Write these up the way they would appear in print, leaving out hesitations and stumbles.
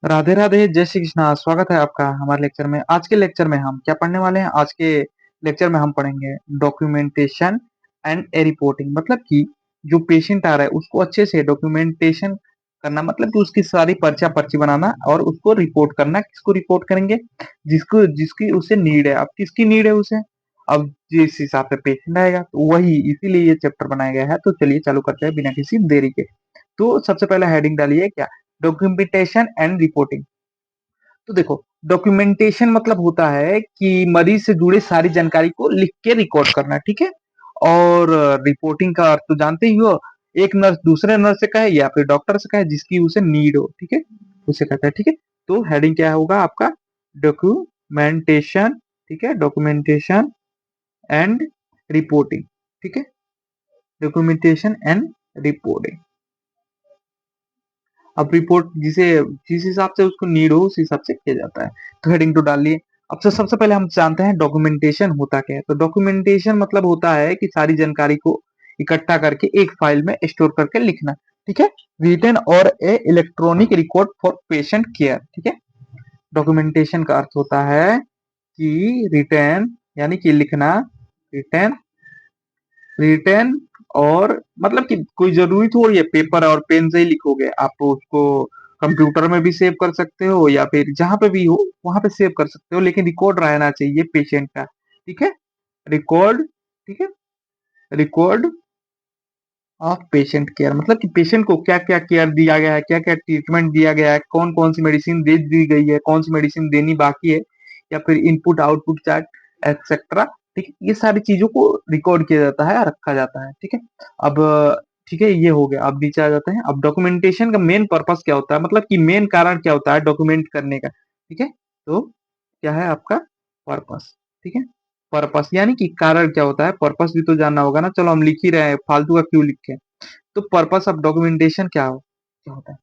राधे राधे, जय श्री कृष्णा। स्वागत है आपका हमारे लेक्चर में। आज के लेक्चर में हम क्या पढ़ने वाले हैं? आज के लेक्चर में हम पढ़ेंगे डॉक्यूमेंटेशन एंड ए रिपोर्टिंग। मतलब कि जो पेशेंट आ रहा है उसको अच्छे से डॉक्यूमेंटेशन करना, मतलब कि उसकी सारी पर्चा पर्ची बनाना और उसको रिपोर्ट करना। किसको रिपोर्ट करेंगे? जिसको जिसकी उसे नीड है। अब किसकी नीड है उसे? अब जिस हिसाब से पेशेंट आएगा तो वही, इसीलिए ये चैप्टर बनाया गया है। तो चलिए चालू करते हैं बिना किसी देरी के। तो सबसे पहले हेडिंग डालिए क्या? Documentation and reporting. तो देखो, डॉक्यूमेंटेशन मतलब होता है कि मरीज से जुड़े सारी जानकारी को लिख के रिकॉर्ड करना, ठीक है। और रिपोर्टिंग का अर्थ तो जानते ही हो, एक नर्स दूसरे नर्स से कहे या फिर डॉक्टर से कहे जिसकी उसे नीड हो, ठीक है, उसे कहता है, ठीक है। तो हेडिंग क्या होगा आपका? डॉक्यूमेंटेशन, ठीक है, डॉक्यूमेंटेशन एंड रिपोर्टिंग, ठीक है, डॉक्यूमेंटेशन एंड रिपोर्टिंग। अब रिपोर्ट जिस हिसाब से उसको नीड हो उस हिसाब से किया जाता है। तो हेडिंग तो डाल लिए। अब तो सबसे पहले हम जानते हैं डॉक्यूमेंटेशन होता क्या है। तो डॉक्यूमेंटेशन मतलब होता है कि सारी जानकारी को इकट्ठा करके एक फाइल में स्टोर करके लिखना, ठीक है। रिटन और a electronic record for patient care, ठीक है। डॉक्यूमेंटेशन का अर्थ होता है कि रिटन यानी कि लिखना, रिटन, रिटन, और मतलब कि कोई जरूरी थोड़ी है पेपर और पेन से ही लिखोगे। आप तो उसको कंप्यूटर में भी सेव कर सकते हो या फिर जहां पे भी हो वहां पे सेव कर सकते हो, लेकिन रिकॉर्ड रहना चाहिए पेशेंट का, ठीक है। रिकॉर्ड, ठीक है, रिकॉर्ड ऑफ पेशेंट केयर, मतलब कि पेशेंट को क्या क्या केयर दिया गया है, क्या क्या ट्रीटमेंट दिया गया है, कौन कौन सी मेडिसिन दे दी गई है, कौन सी मेडिसिन देनी बाकी है, या फिर इनपुट आउटपुट चार्ट एक्सेट्रा, ठीक है। ये सारी चीजों को रिकॉर्ड किया जाता है, रखा जाता है, ठीक है। अब ठीक है, ये हो गया। अब नीचे आ जाते हैं। अब डॉक्यूमेंटेशन का मेन पर्पस क्या होता है, मतलब कि मेन कारण क्या होता है डॉक्यूमेंट करने का, ठीक है। तो क्या है आपका पर्पस, ठीक है। पर्पस यानी कि कारण क्या होता है, पर्पस भी तो जानना होगा ना। चलो हम लिख ही रहे हैं, फालतू का क्यों लिखे। तो पर्पस ऑफ डॉक्यूमेंटेशन क्या होता है?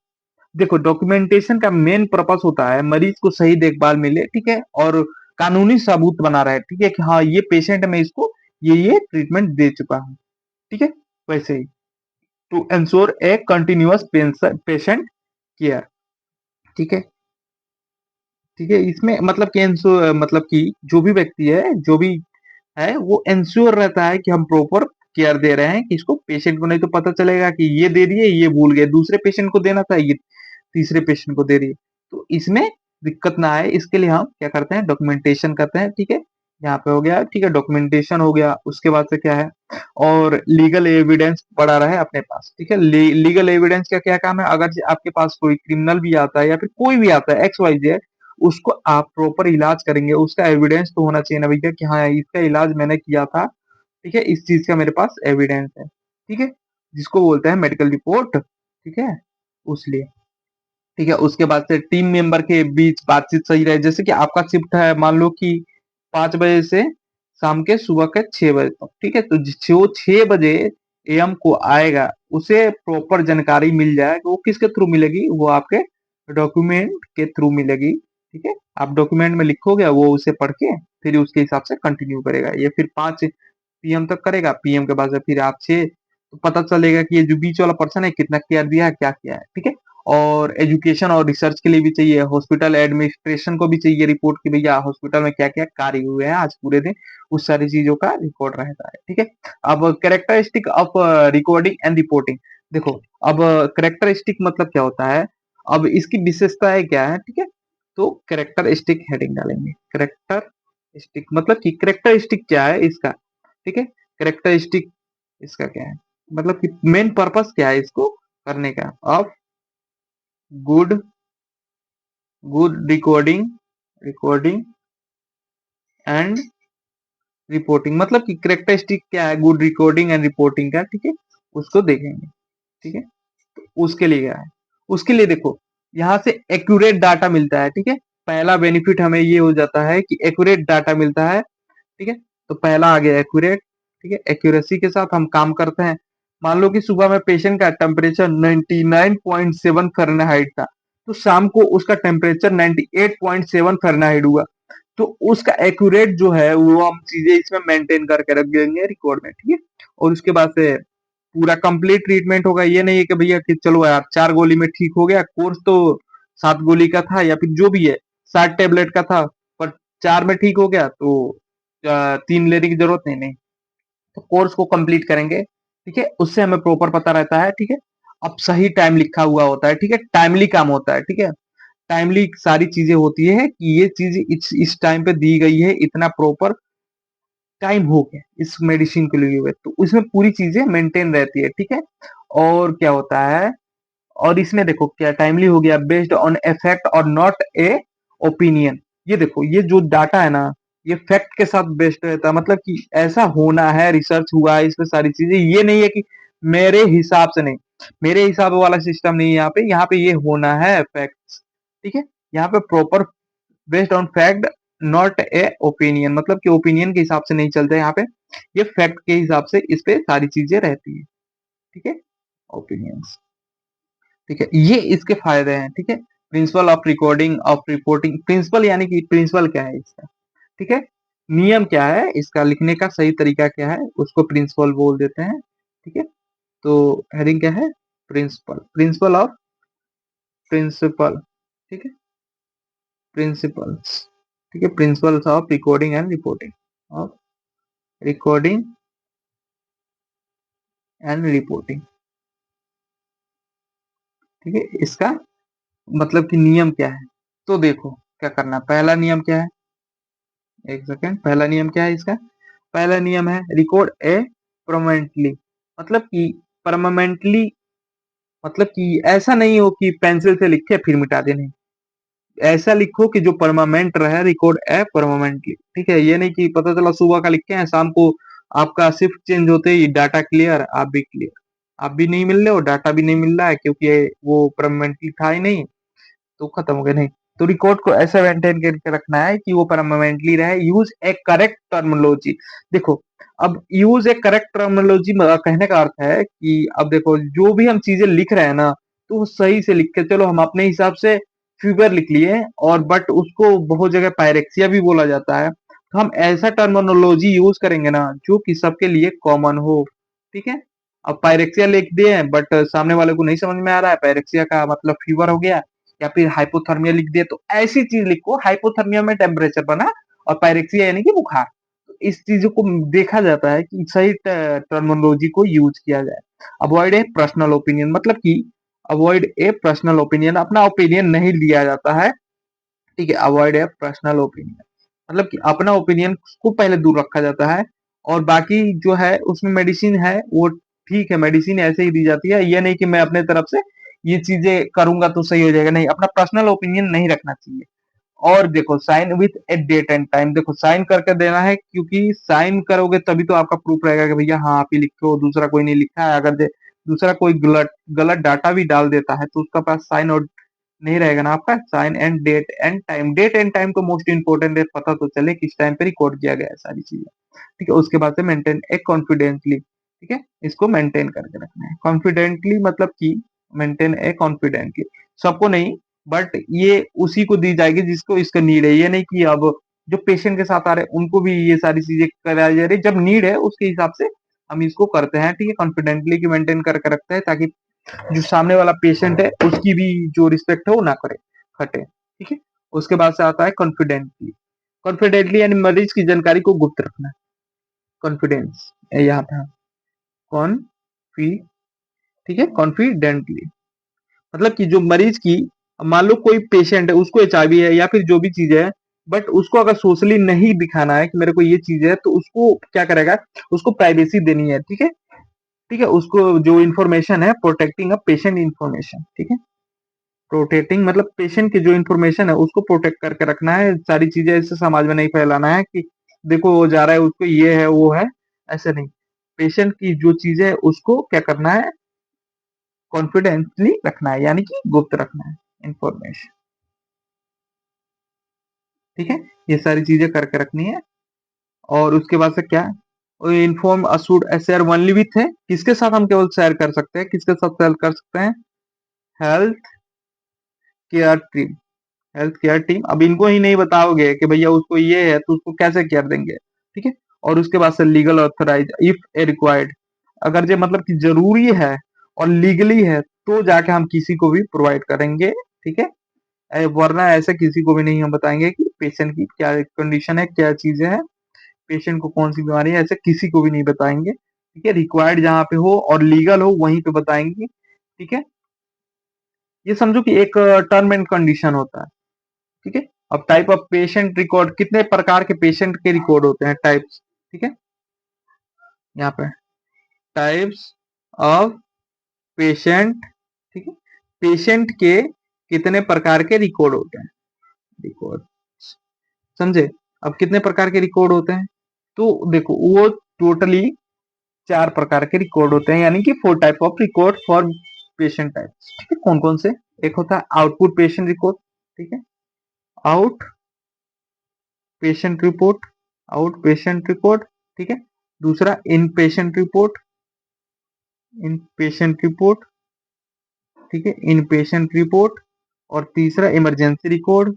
देखो, डॉक्यूमेंटेशन का मेन पर्पस होता है मरीज को सही देखभाल मिले, ठीक है, और कानूनी सबूत बना रहे, ठीक है, कि हाँ ये पेशेंट में इसको ये ट्रीटमेंट दे चुका हूँ, ठीक है। वैसे ही to ensure a continuous patient care, ठीक है, ठीक है। इसमें मतलब कि मतलब कि जो भी व्यक्ति है, जो भी है, वो एंश्योर रहता है कि हम प्रॉपर केयर दे रहे हैं कि इसको पेशेंट को। नहीं तो पता चलेगा कि ये दे दिए, ये भूल गए, दूसरे पेशेंट को देना था, ये तीसरे पेशेंट को दे रही है। तो इसमें दिक्कत ना आए इसके लिए हम क्या करते हैं, डॉक्यूमेंटेशन करते हैं, ठीक है। यहाँ पे हो गया, ठीक है, डॉक्यूमेंटेशन हो गया। उसके बाद से क्या है, और लीगल एविडेंस पड़ा रहे अपने पास, ठीक है। लीगल एविडेंस का क्या काम है? अगर से आपके पास कोई क्रिमिनल भी आता है या फिर कोई भी आता है एक्स वाई जेड, उसको आप प्रॉपर इलाज करेंगे, उसका एविडेंस तो होना चाहिए ना भैया कि हाँ इसका इलाज मैंने किया था, ठीक है, इस चीज का मेरे पास एविडेंस है, ठीक है, जिसको बोलते हैं मेडिकल रिपोर्ट, ठीक है। उसलिए ठीक है। उसके बाद से टीम मेंबर के बीच बातचीत सही रहे। जैसे कि आपका शिफ्ट है, मान लो कि 5 बजे से शाम के सुबह के 6 बजे तक, ठीक है। तो जो 6 बजे एएम को आएगा उसे प्रॉपर जानकारी मिल जाए। वो किसके थ्रू मिलेगी? वो आपके डॉक्यूमेंट के थ्रू मिलेगी, ठीक है। आप डॉक्यूमेंट में लिखोगे, वो उसे पढ़ के फिर उसके हिसाब से कंटिन्यू करेगा। ये फिर 5 पीएम तक करेगा, पीएम के बाद से फिर आप 6, तो पता चलेगा कि ये जो बीच वाला पर्सन है कितना केयर दिया है, क्या किया है, ठीक है। और एजुकेशन और रिसर्च के लिए भी चाहिए, हॉस्पिटल एडमिनिस्ट्रेशन को भी चाहिए रिपोर्ट की भैया हॉस्पिटल में क्या क्या कार्य हुए हैं आज पूरे दिन। उस सारी चीजों का रिकॉर्ड रहता है, ठीक है। अब characteristic of recording and reporting. देखो, अब कैरेक्टरिस्टिक मतलब क्या होता है, अब इसकी विशेषताएं क्या है, ठीक है। तो कैरेक्टरिस्टिक हेडिंग डालेंगे। कैरेक्टरिस्टिक मतलब कि कैरेक्टरिस्टिक क्या है इसका, ठीक है। कैरेक्टरिस्टिक इसका क्या है, मतलब कि मेन पर्पस क्या है इसको करने का, of good good recording and reporting. मतलब कि कैरेक्टरिस्टिक क्या है गुड रिकॉर्डिंग एंड रिपोर्टिंग का, ठीक है, उसको देखेंगे, ठीक है। तो उसके लिए क्या है, उसके लिए देखो, यहाँ से एक्यूरेट डाटा मिलता है, ठीक है। पहला बेनिफिट हमें ये हो जाता है कि एक्यूरेट डाटा मिलता है, ठीक है। तो पहला आ गया एक्यूरेट, ठीक है। एक्यूरेसी के साथ हम काम करते हैं। मान लो कि सुबह में पेशेंट का टेम्परेचर 99.7 फ़ारेनहाइट था, तो शाम को उसका टेम्परेचर 98.7 फ़ारेनहाइट हुआ। तो उसका एक्यूरेट जो है वो हम चीजें इसमें मेंटेन करके रख देंगे रिकॉर्ड में, ठीक है। और उसके बाद से पूरा कंप्लीट ट्रीटमेंट होगा। ये नहीं है कि भैया कि चलो यार 4 गोली में ठीक हो गया, कोर्स तो 7 गोली का था या फिर जो भी है 7 टैबलेट का था, पर 4 में ठीक हो गया तो 3 लेने की जरूरत नहीं। तो कोर्स को कंप्लीट करेंगे, ठीक है, उससे हमें प्रॉपर पता रहता है, ठीक है। अब सही टाइम लिखा हुआ होता है, ठीक है, टाइमली काम होता है, ठीक है, टाइमली सारी चीजें होती है कि ये चीज इस टाइम पे दी गई है, इतना प्रॉपर टाइम हो गया इस मेडिसिन के लिए हुए, तो उसमें पूरी चीजें मेंटेन रहती है, ठीक है। और क्या होता है, और इसमें देखो क्या टाइमली हो गया, बेस्ड ऑन इफेक्ट और नॉट ए ओपिनियन। ये देखो ये जो डाटा है ना, ये फैक्ट के साथ बेस्ड रहता है, मतलब कि ऐसा होना है, रिसर्च हुआ है इसमें सारी चीजें, ये नहीं है कि मेरे हिसाब से नहीं, मेरे हिसाब वाला सिस्टम नहीं है यहाँ पे ये होना है फैक्ट्स, ठीक है। यहाँ पे proper based on fact, not a opinion, मतलब कि ओपिनियन के हिसाब से नहीं चलते यहाँ पे, ये फैक्ट के हिसाब से इस पे सारी चीजें रहती है, ठीक है। ओपिनियंस, ठीक है, ये इसके फायदे हैं, ठीक है। Principle of recording of reporting, principle यानी कि प्रिंसिपल क्या है इसका, ठीक है, नियम क्या है इसका, लिखने का सही तरीका क्या है, उसको प्रिंसिपल बोल देते हैं, ठीक है। तो हेडिंग क्या है, प्रिंसिपल, प्रिंसिपल ऑफ, प्रिंसिपल, ठीक है, प्रिंसिपल्स, ठीक है, principles of recording and reporting, of recording and reporting, ठीक है। इसका मतलब कि नियम क्या है, तो देखो क्या करना, पहला नियम क्या है, एक सेकेंड, पहला नियम क्या है इसका, पहला नियम है रिकॉर्ड ए परमानेंटली, मतलब कि परमानेंटली, मतलब कि ऐसा नहीं हो कि पेंसिल से लिखे फिर मिटा देने, ऐसा लिखो कि जो परमानेंट रहे, रिकॉर्ड ए परमानेंटली, ठीक है। ये नहीं कि पता चला सुबह का लिखे हैं, शाम को आपका शिफ्ट चेंज होते ही डाटा क्लियर, आप भी क्लियर, आप भी नहीं मिल रहे हो, डाटा भी नहीं मिल रहा है, क्योंकि वो परमानेंटली था ही नहीं, तो खत्म हो गया नहीं। तो रिकॉर्ड को ऐसा मेंटेन करके रखना है कि वो परमानेंटली रहे, यूज ए करेक्ट टर्मिनोलॉजी, देखो अब यूज ए करेक्ट टर्मिनोलॉजी कहने का अर्थ है कि अब देखो जो भी हम चीजें लिख रहे हैं ना, तो वो सही से लिख के चलो, हम अपने हिसाब से फिगर लिख लिए, और बट उसको बहुत जगह पायरेक्सिया भी बोला जाता है, तो हम ऐसा टर्मिनोलॉजी यूज करेंगे ना जो कि सबके लिए कॉमन हो, ठीक है। अब पायरेक्सिया लिख दिए बट सामने वाले को नहीं समझ में आ रहा है, पायरेक्सिया का मतलब फीवर हो गया, या फिर हाइपोथर्मिया लिख दिया, तो ऐसी चीज लिखो, हाइपोथर्मिया में टेम्परेचर बना और पायरेक्सिया यानी कि बुखार, तो इस चीज को देखा जाता है कि सही टर्मिनोलॉजी को यूज किया जाए। अवॉइड ए पर्सनल ओपिनियन, मतलब कि अवॉइड ए पर्सनल ओपिनियन, अपना ओपिनियन नहीं लिया जाता है, ठीक है, अवॉइड ए पर्सनल ओपिनियन, मतलब कि अपना ओपिनियन को पहले दूर रखा जाता है, और बाकी जो है उसमें मेडिसिन है वो ठीक है, मेडिसिन ऐसे ही दी जाती है, ये नहीं कि मैं अपने तरफ से ये चीजें करूंगा तो सही हो जाएगा, नहीं, अपना पर्सनल ओपिनियन नहीं रखना चाहिए। और देखो sign with a date and time, देखो साइन करके देना है, क्योंकि साइन करोगे तभी तो आपका प्रूफ रहेगा कि भैया हाँ आप ही लिखो, दूसरा कोई नहीं लिखा है, अगर दूसरा कोई गलत गलत डाटा भी डाल देता है तो उसका पास साइन और नहीं रहेगा ना आपका, sign and date and time, date and time तो मोस्ट इंपोर्टेंट है, पता तो चले किस टाइम पे रिकॉर्ड किया गया है सारी चीजें, ठीक है। उसके बाद से मेंटेन ए कॉन्फिडेंटली, ठीक है, इसको मेंटेन करके रखना है कॉन्फिडेंटली, मतलब कि मेंटेन ए कॉन्फिडेंटली, सबको नहीं, बट ये उसी को दी जाएगी जिसको इसका नीड है, ये नहीं कि अब जो पेशेंट के साथ आ रहे हैं उनको भी ये सारी चीजें कराई जा रही है, जब नीड है उसके हिसाब से हम इसको करते हैं, ठीक है, कॉन्फिडेंटली की मेंटेन करके रखते हैं, ताकि जो सामने वाला पेशेंट है उसकी भी जो रिस्पेक्ट है वो ना करे, हटे, ठीक है। उसके बाद से आता है कॉन्फिडेंटली, कॉन्फिडेंटली यानी मरीज की जानकारी को गुप्त रखना, कॉन्फिडेंस यहाँ पे कॉन्फी, ठीक है, कॉन्फिडेंटली, मतलब कि जो मरीज की, मान लो कोई पेशेंट है उसको एचआईवी है या फिर जो भी चीज है, बट उसको अगर सोशली नहीं दिखाना है कि मेरे को ये चीज है, तो उसको क्या करेगा, उसको प्राइवेसी देनी है, ठीक है, ठीक है, उसको जो इन्फॉर्मेशन है, प्रोटेक्टिंग अ पेशेंट इन्फॉर्मेशन, ठीक है, प्रोटेक्टिंग मतलब पेशेंट की जो इन्फॉर्मेशन है उसको प्रोटेक्ट करके रखना है, सारी चीजें ऐसे समाज में नहीं फैलाना है कि देखो वो जा रहा है उसको ये है वो है, ऐसे नहीं, पेशेंट की जो चीज है उसको क्या करना है, कॉन्फिडेंटली रखना है, यानी कि गुप्त रखना है इंफॉर्मेशन, ठीक है, ये सारी चीजें करके रखनी है। और उसके बाद से क्या, इन्फॉर्म अशुड शेयर ओनली विथ है, किसके साथ हम केवल शेयर कर सकते हैं, किसके साथ शेयर कर सकते हैं, health care team, health care team, अब इनको ही नहीं बताओगे कि भैया उसको ये है तो उसको कैसे केयर देंगे, ठीक है। और उसके बाद से legal authorise if a required, अगर जो मतलब कि जरूरी है और लीगली है तो जाके हम किसी को भी प्रोवाइड करेंगे, ठीक है। वरना ऐसे किसी को भी नहीं हम बताएंगे कि पेशेंट की क्या कंडीशन है, क्या चीजें हैं, पेशेंट को कौन सी बीमारी है, ऐसे किसी को भी नहीं बताएंगे। ठीक है, रिक्वायर्ड जहाँ पे हो और लीगल हो वहीं पे बताएंगे। ठीक है, ये समझो कि एक टर्म एंड कंडीशन होता है। ठीक है, अब टाइप ऑफ पेशेंट रिकॉर्ड, कितने प्रकार के पेशेंट के रिकॉर्ड होते हैं, टाइप्स। ठीक है, यहाँ पे टाइप्स ऑफ पेशेंट। ठीक है, पेशेंट के कितने प्रकार के रिकॉर्ड होते हैं, रिकॉर्ड, समझे। अब कितने प्रकार के रिकॉर्ड होते हैं, तो देखो वो टोटली 4 प्रकार के रिकॉर्ड होते हैं, यानी कि 4 type of record for patient types. ठीक है, कौन कौन से, एक होता है आउटपुट पेशेंट रिकॉर्ड। ठीक है, out patient report, out patient report. ठीक है, दूसरा इन पेशेंट रिपोर्ट, इन पेशेंट रिपोर्ट। ठीक है, इन पेशेंट रिपोर्ट। और तीसरा इमरजेंसी रिकॉर्ड,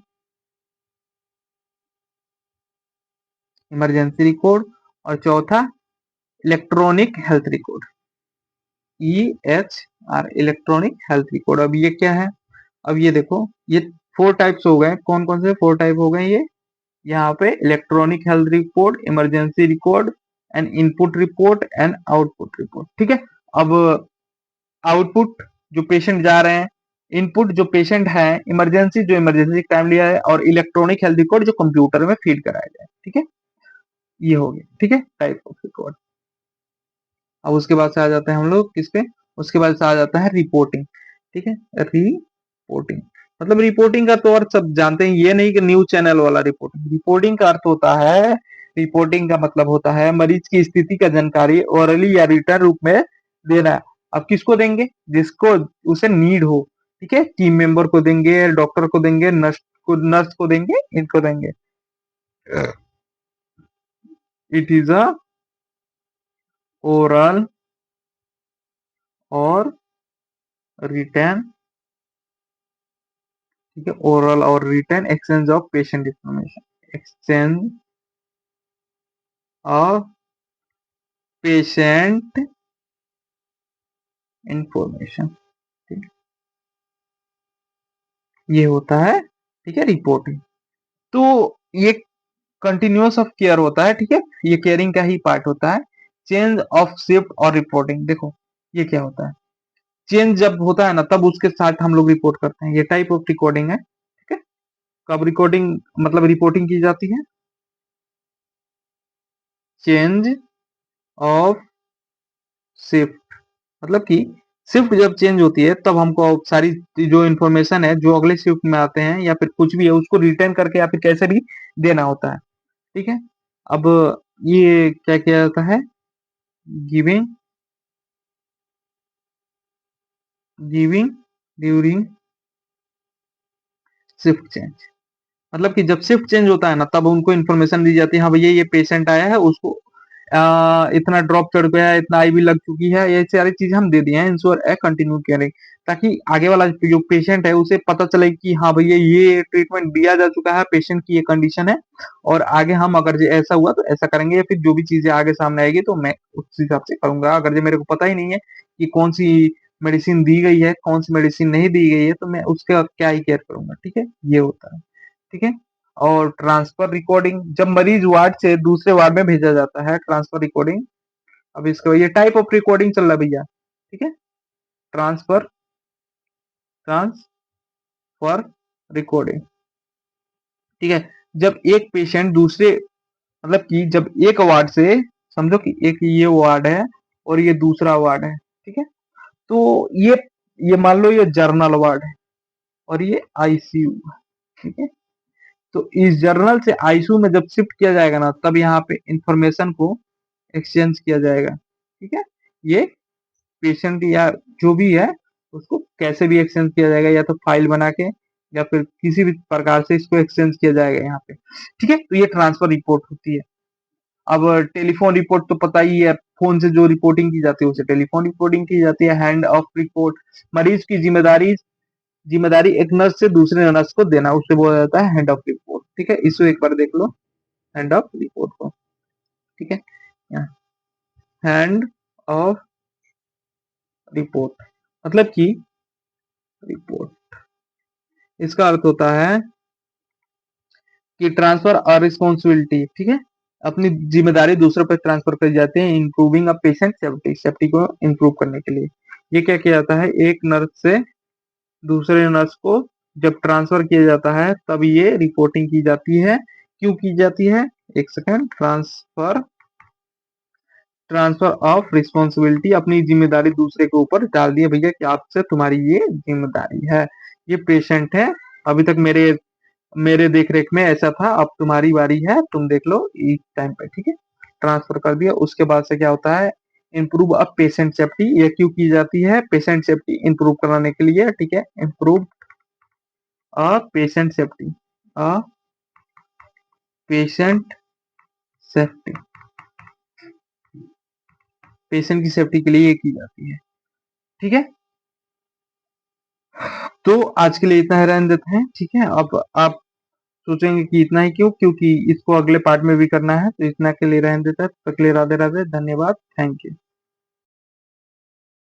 इमरजेंसी रिकॉर्ड। और चौथा electronic health record, EHR, electronic health record. अब ये क्या है, अब ये देखो, ये 4 टाइप्स हो गए, कौन कौन से 4 टाइप हो गए ये, यहाँ पे electronic health record, emergency record, and input report and output report. ठीक है, अब आउटपुट जो पेशेंट जा रहे हैं, इनपुट जो पेशेंट है, इमरजेंसी जो इमरजेंसी टाइम लिया है, और इलेक्ट्रॉनिक हेल्थ रिकॉर्ड जो कंप्यूटर में फीड कराया जाए। ठीक है, ये हो गया। ठीक है, टाइप ऑफ रिकॉर्ड। अब उसके बाद से आ जाते हैं हम लोग किस पे, उसके बाद से आ जाता है रिपोर्टिंग। ठीक है, रिपोर्टिंग, मतलब रिपोर्टिंग का तो अर्थ सब जानते हैं, ये नहीं कि न्यूज चैनल वाला रिपोर्टिंग। रिपोर्टिंग का अर्थ होता है, रिपोर्टिंग का मतलब होता है मरीज की स्थिति का जानकारी ओरली या रिटर्न रूप में देना। अब किसको देंगे, जिसको उसे नीड हो। ठीक है, टीम मेंबर को देंगे, डॉक्टर को देंगे, नर्स को देंगे, इनको देंगे। इट इज अ ओरल और रिटर्न। ठीक है, ओरल और return exchange of patient information, exchange of patient information. ठीक, ये होता है। ठीक है, रिपोर्टिंग। तो ये कंटिन्यूअस ऑफ केयर होता है। ठीक है, ये केयरिंग का ही पार्ट होता है। चेंज ऑफ शिफ्ट और रिपोर्टिंग, देखो ये क्या होता है, चेंज जब होता है ना तब उसके साथ हम लोग रिपोर्ट करते हैं, ये टाइप ऑफ रिकॉर्डिंग है। ठीक है, कब रिकॉर्डिंग मतलब रिपोर्टिंग की जाती है, चेंज ऑफ शिफ्ट, मतलब कि शिफ्ट जब चेंज होती है तब हमको सारी जो इन्फॉर्मेशन है जो अगले शिफ्ट में आते हैं या फिर कुछ भी है उसको रिटर्न करके या फिर कैसे भी देना होता है। ठीक है, अब ये क्या किया जाता है, giving, giving during shift change, मतलब कि जब शिफ्ट चेंज होता है ना तब उनको इन्फॉर्मेशन दी जाती है, हाँ भैया ये पेशेंट आया है, उसको इतना ड्रॉप चढ़ गया है, इतना आईवी लग चुकी है, ये सारी चीजें हम दे दिए हैं, इंश्योर ए कंटिन्यू केयरिंग, ताकि आगे वाला जो पेशेंट है उसे पता चले कि हाँ भैया ये ट्रीटमेंट दिया जा चुका है, पेशेंट की ये कंडीशन है, और आगे हम अगर जो ऐसा हुआ तो ऐसा करेंगे, या फिर जो भी चीजें आगे सामने आएगी तो मैं उस हिसाब से करूंगा। अगर जो मेरे को पता ही नहीं है कि कौन सी मेडिसिन दी गई है, कौन सी मेडिसिन नहीं दी गई है, तो मैं उसका क्या ही केयर करूंगा। ठीक है, ये होता है। ठीक है, और ट्रांसफर रिकॉर्डिंग, जब मरीज वार्ड से दूसरे वार्ड में भेजा जाता है, ट्रांसफर रिकॉर्डिंग। अब इसका ये टाइप ऑफ रिकॉर्डिंग चल रहा है भैया। ठीक है, ट्रांसफर, ट्रांसफर रिकॉर्डिंग। ठीक है, जब एक पेशेंट दूसरे, मतलब कि जब एक वार्ड से, समझो कि एक ये वार्ड है और ये दूसरा वार्ड है। ठीक है, तो ये मान लो ये जर्नल वार्ड है और ये आईसीयू है। ठीक है, तो इस जर्नल से आईसीयू में जब शिफ्ट किया जाएगा ना तब यहाँ पे इंफॉर्मेशन को एक्सचेंज किया जाएगा। ठीक है, ये पेशेंट या जो भी है उसको कैसे भी एक्सचेंज किया जाएगा, या तो फाइल बना के या फिर किसी भी प्रकार से इसको एक्सचेंज किया जाएगा यहाँ पे। ठीक है, तो ये ट्रांसफर रिपोर्ट होती है। अब टेलीफोन रिपोर्ट तो पता ही है, फोन से जो रिपोर्टिंग की जाती है उसे टेलीफोन रिपोर्टिंग की जाती है। हैंड ऑफ रिपोर्ट, मरीज की जिम्मेदारी, जिम्मेदारी एक नर्स से दूसरे नर्स को देना, उसे बोला जाता है हैंड ऑफ रिपोर्ट। ठीक है, इसको एक बार देख लो, हैंड ऑफ रिपोर्ट को। ठीक है, हैंड ऑफ रिपोर्ट, मतलब कि रिपोर्ट, इसका अर्थ होता है कि ट्रांसफर और रिस्पॉन्सिबिलिटी, ठीक है, अपनी जिम्मेदारी दूसरों पर ट्रांसफर कर जाते हैं, improving a patient safety, safety को इंप्रूव करने के लिए। ये क्या किया जाता है, एक नर्स से दूसरे नर्स को जब ट्रांसफर किया जाता है तब ये रिपोर्टिंग की जाती है। क्यों की जाती है, एक second, transfer transfer of responsibility, अपनी जिम्मेदारी दूसरे के ऊपर डाल दिए भैया कि आपसे तुम्हारी ये जिम्मेदारी है, ये पेशेंट है, अभी तक मेरे मेरे देख रेख में ऐसा था, अब तुम्हारी बारी है, तुम देख लो इस टाइम पे, ठीक है, ट्रांसफर कर दिया। उसके बाद से क्या होता है, इंप्रूव अ पेशेंट सेफ्टी, ये क्यों की जाती है, पेशेंट सेफ्टी इंप्रूव कराने के लिए, ठीक है, improve a patient safety, a patient safety, patient की सेफ्टी के लिए ये की जाती है, ठीक है। तो आज के लिए इतना ही रहने देते हैं, ठीक है। अब आप सोचेंगे कि इतना ही क्यों, क्योंकि इसको अगले पार्ट में भी करना है, तो इतना के लिए रहने देता है। तब तक के लिए राधे राधे, धन्यवाद, थैंक यू।